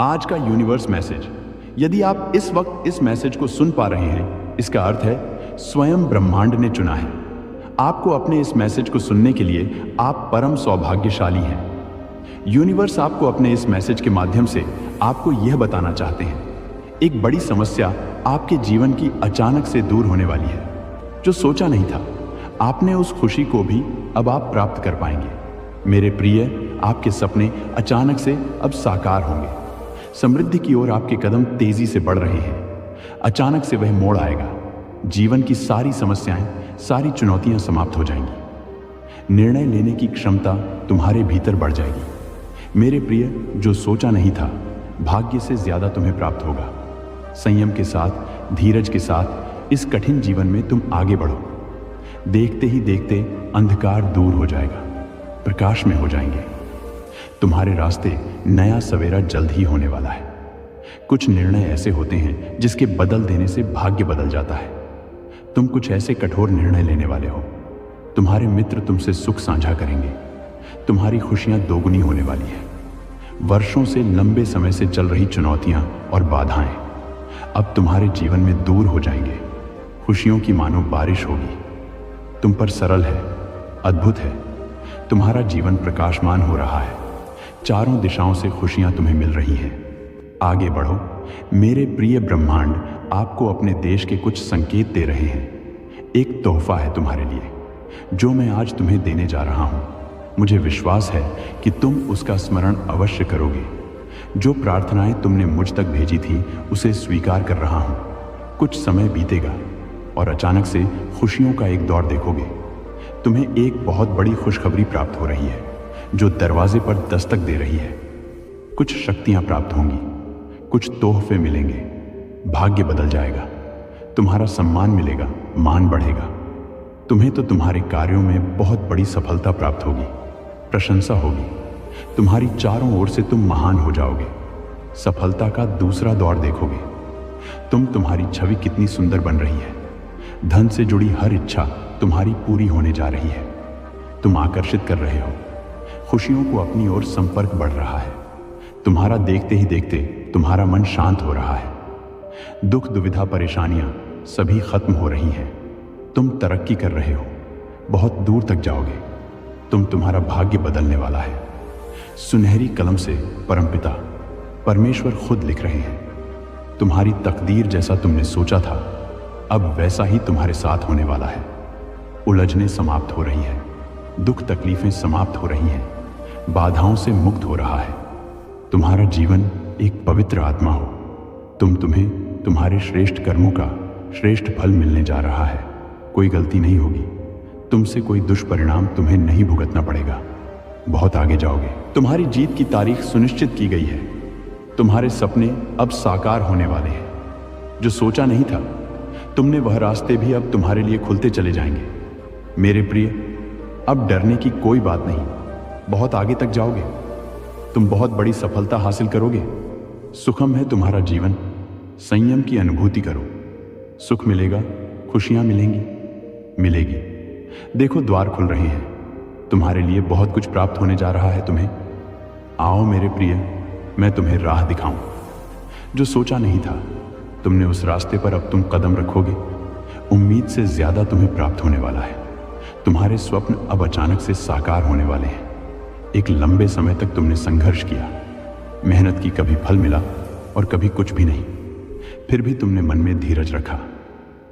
आज का universe message. यदि आप इस वक्त इस मैसेज को सुन पा रहे हैं, इसका अर्थ है स्वयं ब्रह्मांड ने चुना है आपको। अपने इस मैसेज को सुनने के लिए आप परम सौभाग्यशाली हैं। यूनिवर्स आपको अपने इस मैसेज के माध्यम से आपको यह बताना चाहते हैं, एक बड़ी समस्या आपके जीवन की अचानक से दूर होने वाली है। जो सोचा नहीं था आपने, उस खुशी को भी अब आप प्राप्त कर पाएंगे। मेरे प्रिय, आपके सपने अचानक से अब साकार होंगे। समृद्धि की ओर आपके कदम तेजी से बढ़ रहे हैं। अचानक से वह मोड़ आएगा। जीवन की सारी समस्याएं, सारी चुनौतियां समाप्त हो जाएंगी। निर्णय लेने की क्षमता तुम्हारे भीतर बढ़ जाएगी। मेरे प्रिय, जो सोचा नहीं था भाग्य से ज्यादा तुम्हें प्राप्त होगा। संयम के साथ, धीरज के साथ इस कठिन जीवन में तुम आगे बढ़ो। देखते ही देखते अंधकार दूर हो जाएगा, प्रकाश में हो जाएंगे। तुम्हारे रास्ते नया सवेरा जल्द ही होने वाला है। कुछ निर्णय ऐसे होते हैं जिसके बदल देने से भाग्य बदल जाता है। तुम कुछ ऐसे कठोर निर्णय लेने वाले हो। तुम्हारे मित्र तुमसे सुख साझा करेंगे। तुम्हारी खुशियां दोगुनी होने वाली है। वर्षों से, लंबे समय से चल रही चुनौतियां और बाधाएं अब तुम्हारे जीवन में दूर हो जाएंगे। खुशियों की मानो बारिश होगी। तुम पर सरल है, अद्भुत है। तुम्हारा जीवन प्रकाशमान हो रहा है। चारों दिशाओं से खुशियां तुम्हें मिल रही हैं। आगे बढ़ो। मेरे प्रिय ब्रह्मांड आपको अपने देश के कुछ संकेत दे रहे हैं। एक तोहफा है तुम्हारे लिए, जो मैं आज तुम्हें देने जा रहा हूं। मुझे विश्वास है कि तुम उसका स्मरण अवश्य करोगे। जो प्रार्थनाएं तुमने मुझ तक भेजी थी, उसे स्वीकार कर रहा हूं। कुछ समय बीतेगा और अचानक से खुशियों का एक दौर देखोगे। तुम्हें एक बहुत बड़ी खुशखबरी प्राप्त हो रही है, जो दरवाजे पर दस्तक दे रही है। कुछ शक्तियां प्राप्त होंगी, कुछ तोहफे मिलेंगे। भाग्य बदल जाएगा। तुम्हारा सम्मान मिलेगा, मान बढ़ेगा। तुम्हें तो तुम्हारे कार्यों में बहुत बड़ी सफलता प्राप्त होगी, प्रशंसा होगी। तुम्हारी चारों ओर से तुम महान हो जाओगे। सफलता का दूसरा दौर देखोगे। तुम्हारी छवि कितनी सुंदर बन रही है। धन से जुड़ी हर इच्छा तुम्हारी पूरी होने जा रही है। तुम आकर्षित कर रहे हो। खुशियों को अपनी ओर संपर्क बढ़ रहा है। तुम्हारा देखते ही देखते तुम्हारा मन शांत हो रहा है। दुख, दुविधा, परेशानियां सभी खत्म हो रही हैं। तुम तरक्की कर रहे हो, बहुत दूर तक जाओगे। तुम्हारा भाग्य बदलने वाला है। सुनहरी कलम से परमपिता परमेश्वर खुद लिख रहे हैं। तुम्हारी तकदीर जैसा तुमने सोचा था, अब वैसा ही तुम्हारे साथ होने वाला है। उलझनें समाप्त हो रही है। दुख, तकलीफें समाप्त हो रही हैं। बाधाओं से मुक्त हो रहा है। तुम्हारा जीवन एक पवित्र आत्मा हो। तुम्हें तुम्हारे श्रेष्ठ कर्मों का श्रेष्ठ फल मिलने जा रहा है। कोई गलती नहीं होगी। तुमसे कोई दुष्परिणाम तुम्हें नहीं भुगतना पड़ेगा। बहुत आगे जाओगे। तुम्हारी जीत की तारीख सुनिश्चित की गई है। तुम्हारे सपने अब साकार होने वाले हैं। जो सोचा नहीं था तुमने, वह रास्ते भी अब तुम्हारे लिए खुलते चले जाएंगे। मेरे प्रिय, अब डरने की कोई बात नहीं। बहुत आगे तक जाओगे। तुम बहुत बड़ी सफलता हासिल करोगे। सुखम है तुम्हारा जीवन। संयम की अनुभूति करो। सुख मिलेगा, खुशियां मिलेगी। देखो, द्वार खुल रहे हैं। तुम्हारे लिए बहुत कुछ प्राप्त होने जा रहा है तुम्हें। आओ मेरे प्रिय, मैं तुम्हें राह दिखाऊं। जो सोचा नहीं था तुमने, उस रास्ते पर अब तुम कदम रखोगे। उम्मीद से ज्यादा तुम्हें प्राप्त होने वाला है। तुम्हारे स्वप्न अब अचानक से साकार होने वाले हैं। एक लंबे समय तक तुमने संघर्ष किया। मेहनत की, कभी फल मिला और कभी कुछ भी नहीं। फिर भी तुमने मन में धीरज रखा।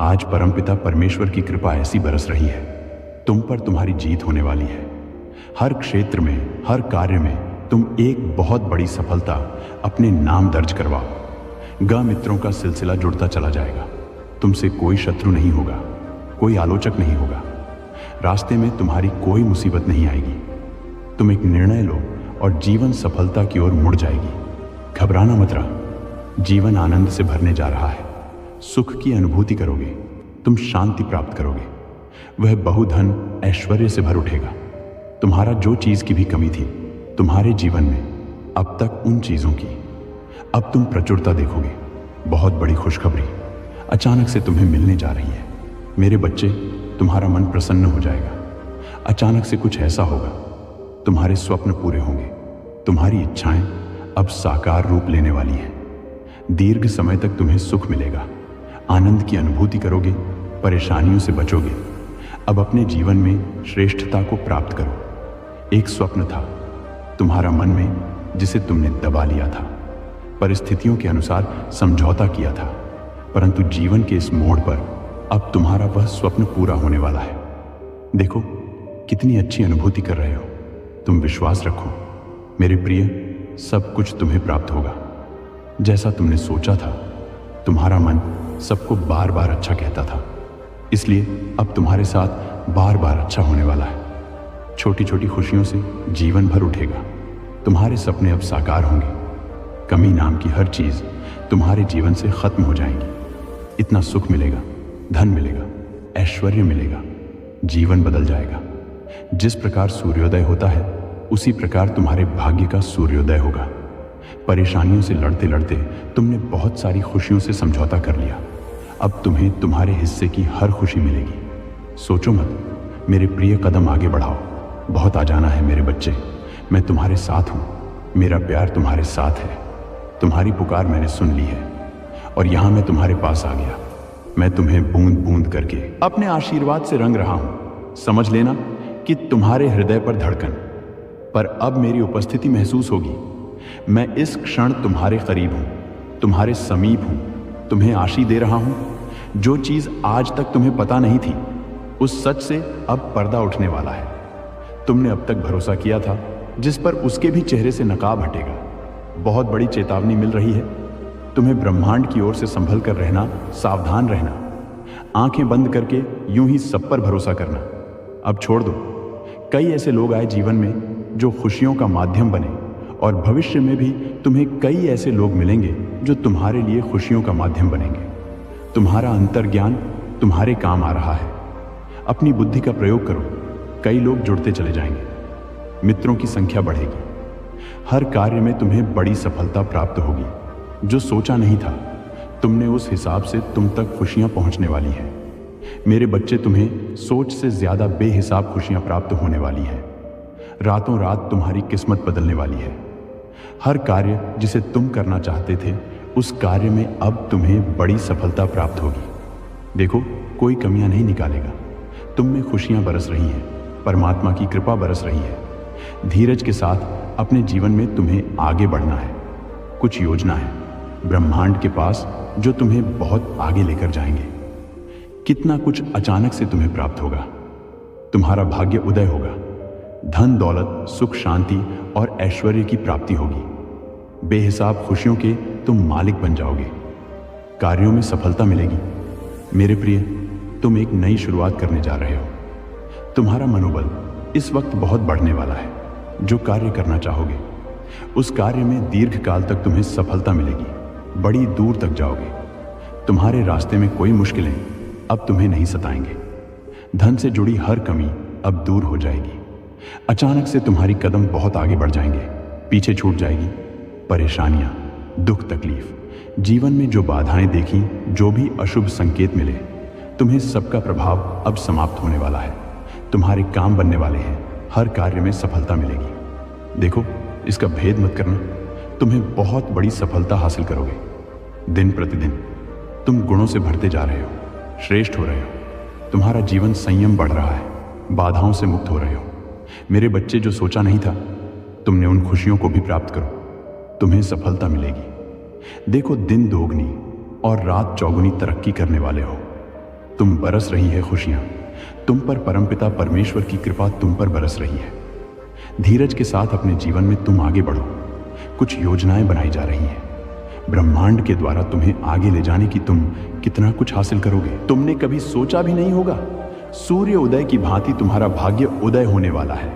आज परमपिता परमेश्वर की कृपा ऐसी बरस रही है, तुम पर तुम्हारी जीत होने वाली है। हर क्षेत्र में, हर कार्य में तुम एक बहुत बड़ी सफलता अपने नाम दर्ज करवाओ। मित्रों का सिलसिला जुड़ता चला जाएगा। तुमसे कोई शत्रु नहीं होगा, कोई आलोचक नहीं होगा। रास्ते में तुम्हारी कोई मुसीबत नहीं आएगी। तुम एक निर्णय लो और जीवन सफलता की ओर मुड़ जाएगी। घबराना मत रहा। जीवन आनंद से भरने जा रहा है। सुख की अनुभूति करोगे। तुम शांति प्राप्त करोगे। वह बहुधन, ऐश्वर्य से भर उठेगा। तुम्हारा जो चीज की भी कमी थी तुम्हारे जीवन में, अब तक उन चीजों की अब तुम प्रचुरता देखोगे। बहुत बड़ी खुशखबरी अचानक से तुम्हें मिलने जा रही है। मेरे बच्चे, तुम्हारा मन प्रसन्न हो जाएगा। अचानक से कुछ ऐसा होगा, तुम्हारे स्वप्न पूरे होंगे। तुम्हारी इच्छाएं अब साकार रूप लेने वाली हैं। दीर्घ समय तक तुम्हें सुख मिलेगा, आनंद की अनुभूति करोगे, परेशानियों से बचोगे। अब अपने जीवन में श्रेष्ठता को प्राप्त करो। एक स्वप्न था तुम्हारा मन में, जिसे तुमने दबा लिया था, परिस्थितियों के अनुसार समझौता किया था, परंतु जीवन के इस मोड़ पर अब तुम्हारा वह स्वप्न पूरा होने वाला है। देखो कितनी अच्छी अनुभूति कर रहे हो। तुम विश्वास रखो मेरे प्रिय, सब कुछ तुम्हें प्राप्त होगा। जैसा तुमने सोचा था, तुम्हारा मन सबको बार बार अच्छा कहता था, इसलिए अब तुम्हारे साथ बार बार अच्छा होने वाला है। छोटी छोटी खुशियों से जीवन भर उठेगा। तुम्हारे सपने अब साकार होंगे। कमी नाम की हर चीज तुम्हारे जीवन से खत्म हो जाएगी। इतना सुख मिलेगा, धन मिलेगा, ऐश्वर्य मिलेगा, जीवन बदल जाएगा। जिस प्रकार सूर्योदय होता है, उसी प्रकार तुम्हारे भाग्य का सूर्योदय होगा। परेशानियों से लड़ते लड़ते तुमने बहुत सारी खुशियों से समझौता कर लिया। अब तुम्हें तुम्हारे हिस्से की हर खुशी मिलेगी। सोचो मत, मेरे प्रिय, कदम आगे बढ़ाओ। बहुत आ जाना है मेरे बच्चे, मैं तुम्हारे साथ हूं। मेरा प्यार तुम्हारे साथ है। तुम्हारी पुकार मैंने सुन ली है और यहां मैं तुम्हारे पास आ गया। मैं तुम्हें बूंद बूंद करके अपने आशीर्वाद से रंग रहा हूं। समझ लेना कि तुम्हारे हृदय पर धड़कन पर अब मेरी उपस्थिति महसूस होगी। मैं इस क्षण तुम्हारे करीब हूं, तुम्हारे समीप हूं, तुम्हें आशीष दे रहा हूं। जो चीज आज तक तुम्हें पता नहीं थी, उस सच से अब पर्दा उठने वाला है। तुमने अब तक भरोसा किया था, जिस पर उसके भी चेहरे से नकाब हटेगा। बहुत बड़ी चेतावनी मिल रही है तुम्हें। ब्रह्मांड की ओर से संभल कर रहना, सावधान रहना। आंखें बंद करके यूं ही सब पर भरोसा करना अब छोड़ दो। कई ऐसे लोग आए जीवन में जो खुशियों का माध्यम बने, और भविष्य में भी तुम्हें कई ऐसे लोग मिलेंगे जो तुम्हारे लिए खुशियों का माध्यम बनेंगे। तुम्हारा अंतर्ज्ञान तुम्हारे काम आ रहा है। अपनी बुद्धि का प्रयोग करो। कई लोग जुड़ते चले जाएंगे, मित्रों की संख्या बढ़ेगी। हर कार्य में तुम्हें बड़ी सफलता प्राप्त होगी। जो सोचा नहीं था तुमने, उस हिसाब से तुम तक खुशियां पहुंचने वाली हैं। मेरे बच्चे, तुम्हें सोच से ज्यादा बेहिसाब खुशियां प्राप्त होने वाली हैं। रातों रात तुम्हारी किस्मत बदलने वाली है। हर कार्य जिसे तुम करना चाहते थे, उस कार्य में अब तुम्हें बड़ी सफलता प्राप्त होगी। देखो, कोई कमियां नहीं निकालेगा। तुम में खुशियां बरस रही हैं, परमात्मा की कृपा बरस रही है। धीरज के साथ अपने जीवन में तुम्हें आगे बढ़ना है। कुछ योजना है ब्रह्मांड के पास जो तुम्हें बहुत आगे लेकर जाएंगे। कितना कुछ अचानक से तुम्हें प्राप्त होगा। तुम्हारा भाग्य उदय होगा। धन दौलत, सुख शांति और ऐश्वर्य की प्राप्ति होगी। बेहिसाब खुशियों के तुम मालिक बन जाओगे। कार्यों में सफलता मिलेगी। मेरे प्रिय, तुम एक नई शुरुआत करने जा रहे हो। तुम्हारा मनोबल इस वक्त बहुत बढ़ने वाला है। जो कार्य करना चाहोगे, उस कार्य में दीर्घ काल तक तुम्हें सफलता मिलेगी। बड़ी दूर तक जाओगे। तुम्हारे रास्ते में कोई मुश्किलें अब तुम्हें नहीं सताएंगे। धन से जुड़ी हर कमी अब दूर हो जाएगी। अचानक से तुम्हारी कदम बहुत आगे बढ़ जाएंगे। पीछे छूट जाएगी परेशानियां, दुख, तकलीफ। जीवन में जो बाधाएं देखी, जो भी अशुभ संकेत मिले, तुम्हें सबका प्रभाव अब समाप्त होने वाला है। तुम्हारे काम बनने वाले हैं। हर कार्य में सफलता मिलेगी। देखो, इसका भेद मत करना। तुम्हें बहुत बड़ी सफलता हासिल करोगे। दिन प्रतिदिन तुम गुणों से भरते जा रहे हो, श्रेष्ठ हो रहे हो। तुम्हारा जीवन संयम बढ़ रहा है, बाधाओं से मुक्त हो रहे हो। मेरे बच्चे, जो सोचा नहीं था तुमने, उन खुशियों को भी प्राप्त करो। तुम्हें सफलता मिलेगी। देखो, दिन दोगुनी और रात चौगुनी तरक्की करने वाले हो। तुम बरस रही है खुशियां। तुम पर परमपिता परमेश्वर की कृपा तुम पर बरस रही है। धीरज के साथ अपने जीवन में तुम आगे बढ़ो। कुछ योजनाएं बनाई जा रही हैं ब्रह्मांड के द्वारा तुम्हें आगे ले जाने की। तुम कितना कुछ हासिल करोगे, तुमने कभी सोचा भी नहीं होगा। सूर्य उदय की भांति तुम्हारा भाग्य उदय होने वाला है।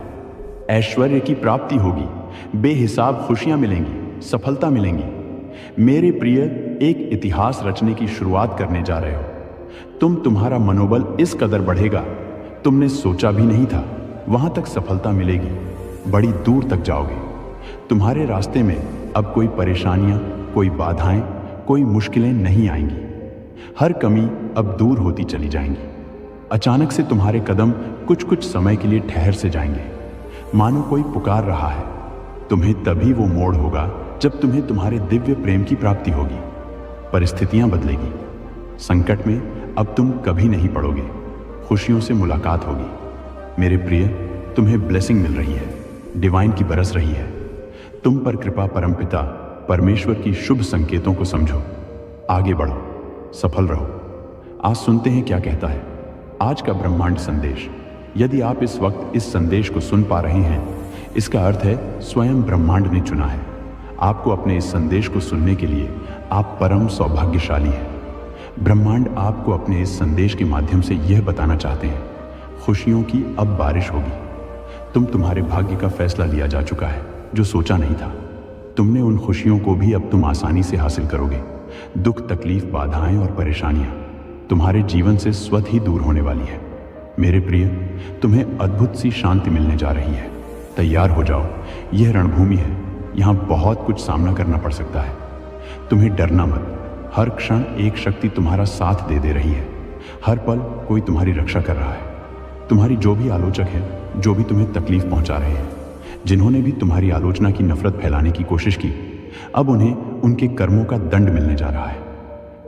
ऐश्वर्य की प्राप्ति होगी। बेहिसाब खुशियां मिलेंगी, सफलता मिलेंगी। मेरे प्रिय, एक इतिहास रचने की शुरुआत करने जा रहे हो। तुम्हारा मनोबल इस कदर बढ़ेगा, तुमने सोचा भी नहीं था। वहां तक सफलता मिलेगी। बड़ी दूर तक जाओगे। तुम्हारे रास्ते में अब कोई परेशानियां, कोई बाधाएं, कोई मुश्किलें नहीं आएंगी। हर कमी अब दूर होती चली जाएंगी। अचानक से तुम्हारे कदम कुछ समय के लिए ठहर से जाएंगे, मानो कोई पुकार रहा है। तुम्हें तभी वो मोड़ होगा जब तुम्हें तुम्हारे दिव्य प्रेम की प्राप्ति होगी। परिस्थितियां बदलेगी। संकट में अब तुम कभी नहीं पड़ोगे। खुशियों से मुलाकात होगी। मेरे प्रिय, तुम्हें ब्लेसिंग मिल रही है, डिवाइन की बरस रही है। तुम पर कृपा परमपिता परमेश्वर की शुभ संकेतों को समझो। आगे बढ़ो, सफल रहो। आज सुनते हैं क्या कहता है आज का ब्रह्मांड संदेश। यदि आप इस वक्त इस संदेश को सुन पा रहे हैं, इसका अर्थ है स्वयं ब्रह्मांड ने चुना है आपको अपने इस संदेश को सुनने के लिए। आप परम सौभाग्यशाली हैं। ब्रह्मांड आपको अपने इस संदेश के माध्यम से यह बताना चाहते हैं, खुशियों की अब बारिश होगी। तुम्हारे भाग्य का फैसला लिया जा चुका है जो सोचा नहीं था। तुमने उन खुशियों को भी अब तुम आसानी से हासिल करोगे। दुख, तकलीफ, बाधाएं और परेशानियां तुम्हारे जीवन से स्वतः ही दूर होने वाली है। मेरे प्रिय, तुम्हें अद्भुत सी शांति मिलने जा रही है। तैयार हो जाओ, यह रणभूमि है। यहाँ बहुत कुछ सामना करना पड़ सकता है। तुम्हें डरना मत। हर क्षण एक शक्ति तुम्हारा साथ दे रही है। हर पल कोई तुम्हारी रक्षा कर रहा है। तुम्हारी जो भी आलोचक है, जो भी तुम्हें तकलीफ पहुंचा रहे हैं, जिन्होंने भी तुम्हारी आलोचना की नफरत फैलाने की कोशिश की, अब उन्हें उनके कर्मों का दंड मिलने जा रहा है।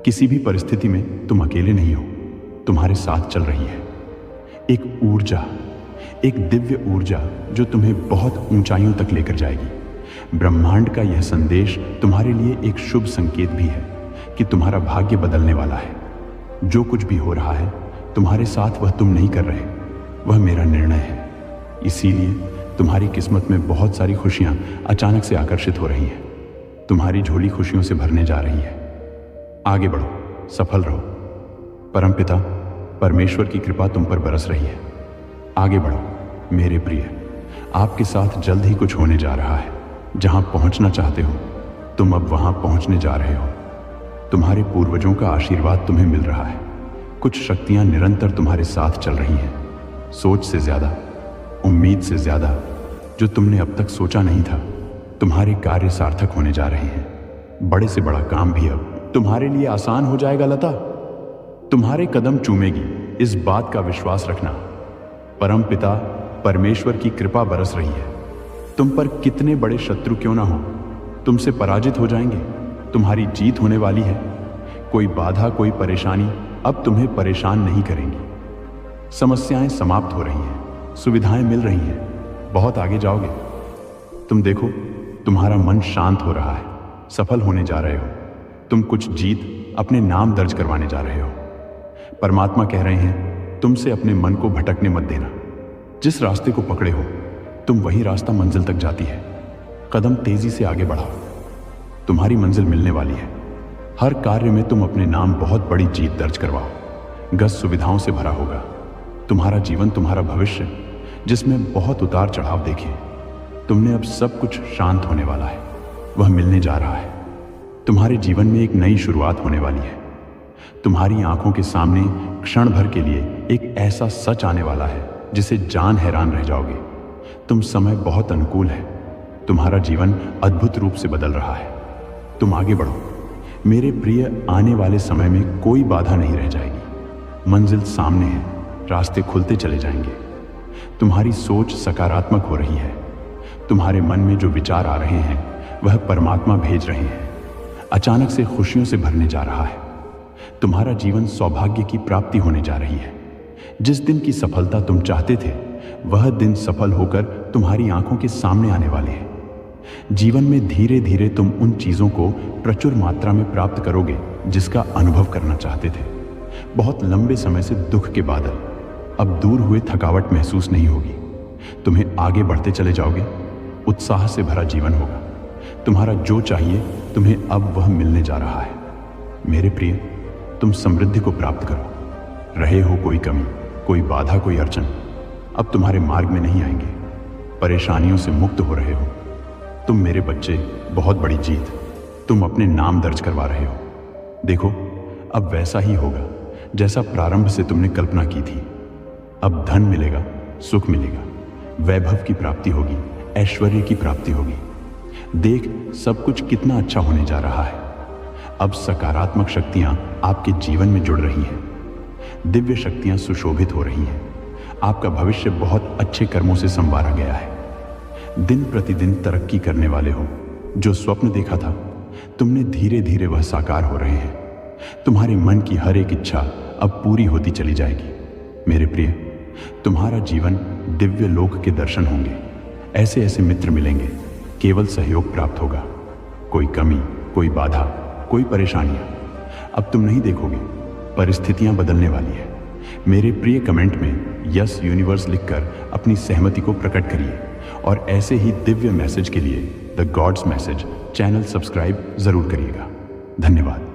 किसी भी परिस्थिति में तुम अकेले नहीं हो, तुम्हारे साथ चल रही है एक ऊर्जा, एक दिव्य ऊर्जा जो तुम्हें बहुत ऊंचाइयों तक लेकर जाएगी। ब्रह्मांड का यह संदेश तुम्हारे लिए एक शुभ संकेत भी है कि तुम्हारा भाग्य बदलने वाला है। जो कुछ भी हो रहा है तुम्हारे साथ, वह तुम नहीं कर रहे, वह मेरा निर्णय है। इसीलिए तुम्हारी किस्मत में बहुत सारी खुशियां अचानक से आकर्षित हो रही हैं। तुम्हारी झोली खुशियों से भरने जा रही है। आगे बढ़ो, सफल रहो। परमपिता परमेश्वर की कृपा तुम पर बरस रही है। आगे बढ़ो मेरे प्रिय, आपके साथ जल्द ही कुछ होने जा रहा है। जहां पहुंचना चाहते हो तुम अब वहां पहुंचने जा रहे हो। तुम्हारे पूर्वजों का आशीर्वाद तुम्हें मिल रहा है। कुछ शक्तियां निरंतर तुम्हारे साथ चल रही हैं। सोच से ज्यादा, उम्मीद से ज्यादा जो तुमने अब तक सोचा नहीं था, तुम्हारे कार्य सार्थक होने जा रहे हैं। बड़े से बड़ा काम भी अब तुम्हारे लिए आसान हो जाएगा। लता तुम्हारे कदम चूमेगी, इस बात का विश्वास रखना। परम पिता परमेश्वर की कृपा बरस रही है। तुम पर कितने बड़े शत्रु क्यों ना हो, तुमसे पराजित हो जाएंगे। तुम्हारी जीत होने वाली है। कोई बाधा, कोई परेशानी अब तुम्हें परेशान नहीं करेंगी। समस्याएं समाप्त हो रही हैं, सुविधाएं मिल रही हैं, बहुत आगे जाओगे। तुम देखो, तुम्हारा मन शांत हो रहा है, सफल होने जा रहे हो। तुम कुछ जीत अपने नाम दर्ज करवाने जा रहे हो। परमात्मा कह रहे हैं तुमसे अपने मन को भटकने मत देना। जिस रास्ते को पकड़े हो तुम, वही रास्ता मंजिल तक जाती है। कदम तेजी से आगे बढ़ाओ, तुम्हारी मंजिल मिलने वाली है। हर कार्य में तुम अपने नाम बहुत बड़ी जीत दर्ज करवाओ। गस सुविधाओं से भरा होगा तुम्हारा जीवन, तुम्हारा भविष्य, जिसमें बहुत उतार चढ़ाव देखे। तुमने अब सब कुछ शांत होने वाला है, वह मिलने जा रहा है। तुम्हारे जीवन में एक नई शुरुआत होने वाली है। तुम्हारी आंखों के सामने क्षण भर के लिए एक ऐसा सच आने वाला है जिसे जान हैरान रह जाओगे। तुम समय बहुत अनुकूल है। तुम्हारा जीवन अद्भुत रूप से बदल रहा है। तुम आगे बढ़ो मेरे प्रिय। आने वाले समय में कोई बाधा नहीं रह जाएगी। मंजिल सामने है, रास्ते खुलते चले जाएंगे। तुम्हारी सोच सकारात्मक हो रही है। तुम्हारे मन में जो विचार आ रहे हैं वह परमात्मा भेज रहे हैं। अचानक से खुशियों से भरने जा रहा है। तुम्हारा जीवन सौभाग्य की प्राप्ति होने जा रही है। जिस दिन की सफलता तुम चाहते थे, वह दिन सफल होकर तुम्हारी आंखों के सामने आने वाले हैं। जीवन में धीरे धीरे तुम उन चीजों को प्रचुर मात्रा में प्राप्त करोगे जिसका अनुभव करना चाहते थे। बहुत लंबे समय से दुख के बादल अब दूर हुए, थकावट महसूस नहीं होगी। तुम्हें आगे बढ़ते चले जाओगे। उत्साह से भरा जीवन होगा। तुम्हारा जो चाहिए तुम्हें अब वह मिलने जा रहा है। मेरे प्रिय, तुम समृद्धि को प्राप्त करो। रहे हो कोई कमी, कोई बाधा, कोई अड़चन अब तुम्हारे मार्ग में नहीं आएंगे। परेशानियों से मुक्त हो रहे हो। तुम मेरे बच्चे, बहुत बड़ी जीत तुम अपने नाम दर्ज करवा रहे हो। देखो, अब वैसा ही होगा जैसा प्रारंभ से तुमने कल्पना की थी। अब धन मिलेगा, सुख मिलेगा, वैभव की प्राप्ति होगी, ऐश्वर्य की प्राप्ति होगी। देख, सब कुछ कितना अच्छा होने जा रहा है। अब सकारात्मक शक्तियां आपके जीवन में जुड़ रही हैं। दिव्य शक्तियां सुशोभित हो रही हैं। आपका भविष्य बहुत अच्छे कर्मों से संवारा गया है। दिन प्रतिदिन तरक्की करने वाले हो। जो स्वप्न देखा था तुमने, धीरे धीरे वह साकार हो रहे हैं। तुम्हारे मन की हर एक इच्छा अब पूरी होती चली जाएगी। मेरे प्रिय, तुम्हारा जीवन दिव्य लोक के दर्शन होंगे। ऐसे ऐसे मित्र मिलेंगे, केवल सहयोग प्राप्त होगा। कोई कमी, कोई बाधा, कोई परेशानियां अब तुम नहीं देखोगे। परिस्थितियां बदलने वाली है। मेरे प्रिय कमेंट में यस यूनिवर्स लिखकर अपनी सहमति को प्रकट करिए और ऐसे ही दिव्य मैसेज के लिए the gods message channel subscribe जरूर करिएगा। धन्यवाद।